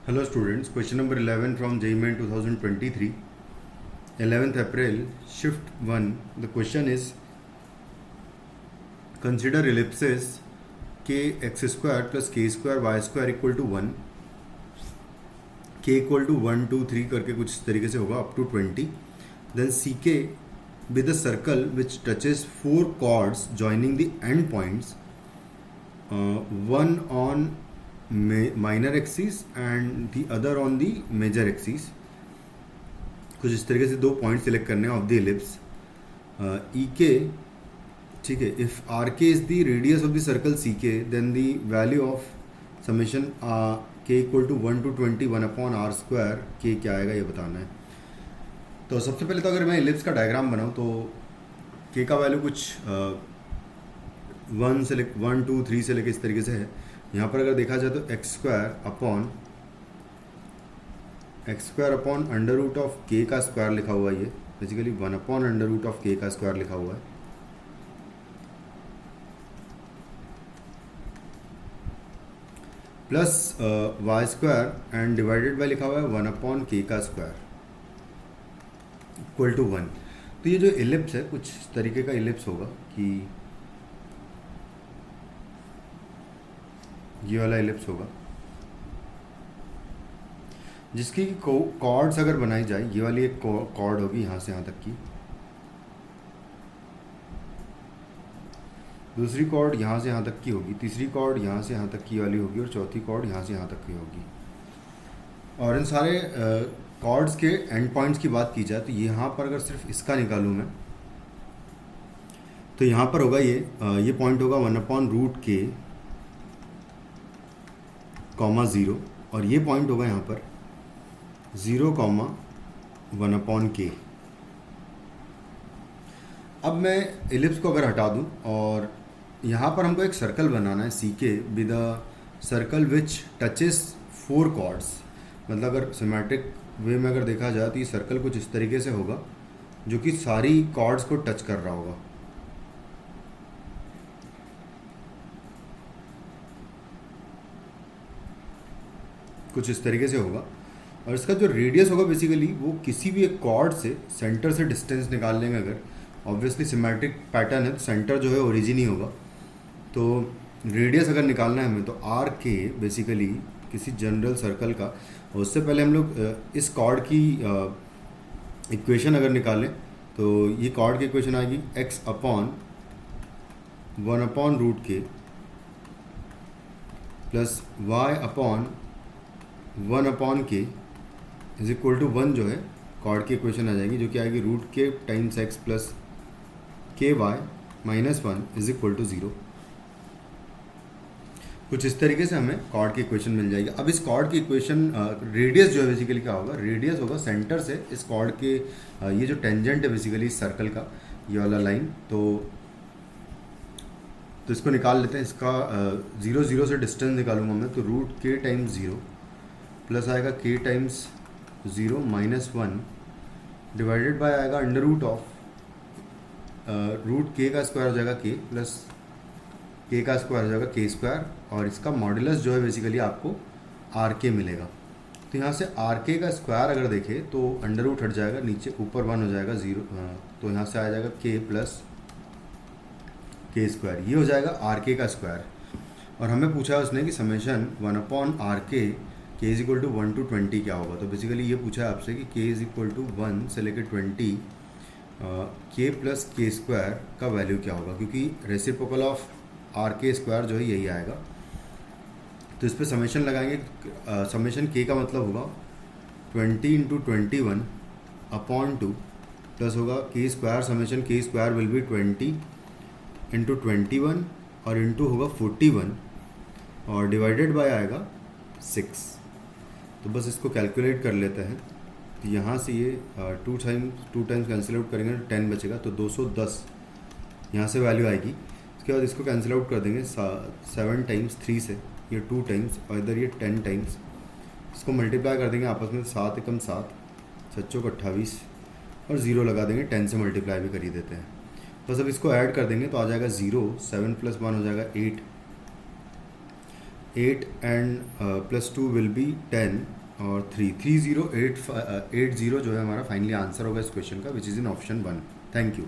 Hello students, question number 11 from JEE Main 2023, 11th April, shift 1. The question is, consider ellipses kx square plus k square y square equal to 1, k equal to 1, 2, 3 करके कुछ इस तरीके से होगा up to 20. Then ck with a circle which touches 4 chords joining the end points, one on minor axis and the other on the major axis. कुछ इस तरीके से दो पॉइंट सिलेक्ट करने हैं ऑफ द एलिप्स. ई के, ठीक है. If R K is the radius of the circle C K, then the value of summation K equal to 1 to 20 1/r². के क्या आएगा ये बताना है. तो सबसे पहले तो अगर मैं एलिप्स का डायग्राम बनाऊँ तो के का वैल्यू कुछ 1, 2, 3 से लेकर इस तरीके से है. यहाँ पर अगर देखा जाए तो x square upon under root of K का स्क्वायर लिखा हुआ है. ये बेसिकली 1/√of के का स्क्वायर लिखा हुआ है. Plus y square and divided by लिखा हुआ है 1/k का स्क्वायर इक्वल टू 1. तो ये जो एलिप्स है कुछ इस तरीके का एलिप्स होगा कि ये वाला एलिप्स होगा जिसकी कॉर्ड्स अगर बनाई जाए, ये वाली एक कॉर्ड होगी यहाँ से यहाँ तक की, दूसरी कॉर्ड यहाँ से यहाँ तक की होगी, तीसरी कॉर्ड यहाँ से यहाँ तक की वाली होगी और चौथी कॉर्ड यहाँ से यहाँ तक की होगी. और इन सारे कॉर्ड्स के एंड पॉइंट्स की बात की जाए तो यहाँ पर अगर सिर्फ इसका निकालूँ मैं तो यहाँ पर होगा ये पॉइंट होगा 1/√k, 0 और ये पॉइंट होगा यहाँ पर 0, 1/k. अब मैं एलिप्स को अगर हटा दूँ और यहाँ पर हमको एक सर्कल बनाना है सी के with a circle which touches 4 chords. मतलब अगर सिमेट्रिक वे में अगर देखा जाए तो ये सर्कल कुछ इस तरीके से होगा जो कि सारी कॉर्ड्स को टच कर रहा होगा. कुछ इस तरीके से होगा और इसका जो रेडियस होगा बेसिकली वो किसी भी एक कॉर्ड से सेंटर से डिस्टेंस निकाल लेंगे. अगर ऑब्वियसली सिमेट्रिक पैटर्न है तो सेंटर जो है ओरिजिन ही होगा. तो रेडियस अगर निकालना है हमें तो आर के बेसिकली किसी जनरल सर्कल का. उससे पहले हम लोग इस कॉर्ड की इक्वेशन अगर निकालें तो ये कॉर्ड की इक्वेशन आएगी x/1/√k plus y/1/k is equal to 1 जो है कॉर्ड की इक्वेशन आ जाएगी जो कि आएगी √k times x plus ky -1 is equal to 0. कुछ इस तरीके से हमें कॉर्ड की इक्वेशन मिल जाएगी. अब इस कॉर्ड की इक्वेशन रेडियस जो है बेसिकली क्या होगा, रेडियस होगा सेंटर से इस कॉर्ड के ये जो टेंजेंट है बेसिकली इस सर्कल का ये वाला लाइन. तो इसको निकाल लेते हैं. इसका 0, 0 से डिस्टेंस निकालूंगा मैं तो √k टाइम्स 0 प्लस आएगा k टाइम्स 0 -1 डिवाइडेड बाय आएगा अंडर रूट ऑफ √k का स्क्वायर हो जाएगा k प्लस k का स्क्वायर हो जाएगा k स्क्वायर और इसका मॉड्यूलस जो है बेसिकली आपको rk मिलेगा. तो यहाँ से rk का स्क्वायर अगर देखें तो अंडर रूट हट जाएगा, नीचे ऊपर 1 हो जाएगा 0. तो यहाँ से आ जाएगा k प्लस k स्क्वायर, ये हो जाएगा rk का स्क्वायर. और हमें पूछा है उसने कि summation 1/rk k is equal to 1 to 20 क्या होगा. तो बेसिकली ये पूछा है आपसे कि k इज इक्वल टू 1 से लेकर 20 k प्लस k स्क्वायर का वैल्यू क्या होगा, क्योंकि रेसिप्रोकल ऑफ rk स्क्वायर जो है यही आएगा. तो इस पर समेशन लगाएंगे. समेशन k का मतलब होगा 20 × 21/2 प्लस होगा k square. Summation k square will be 20 × 21 और इंटू होगा 41 और डिवाइडेड बाय आएगा 6. तो बस इसको कैलकुलेट कर लेते हैं. तो यहाँ से ये 2 टाइम्स कैंसिल आउट करेंगे तो 10 बचेगा, तो 210 यहाँ से वैल्यू आएगी. इसके बाद इसको कैंसिल आउट कर देंगे 7 टाइम्स 3 से, ये 2 टाइम्स और इधर ये 10 टाइम्स. इसको मल्टीप्लाई कर देंगे आपस में, 7 × 7 7 × 28 और 0 लगा देंगे. 10 से मल्टीप्लाई भी कर ही देते हैं. बस अब इसको ऐड कर देंगे तो आ जाएगा 0, 7 + 1 हो जाएगा 8 8 एंड +2 विल बी 10 और 3080 जो है हमारा फाइनली आंसर होगा इस क्वेश्चन का, which is in option 1। Thank you.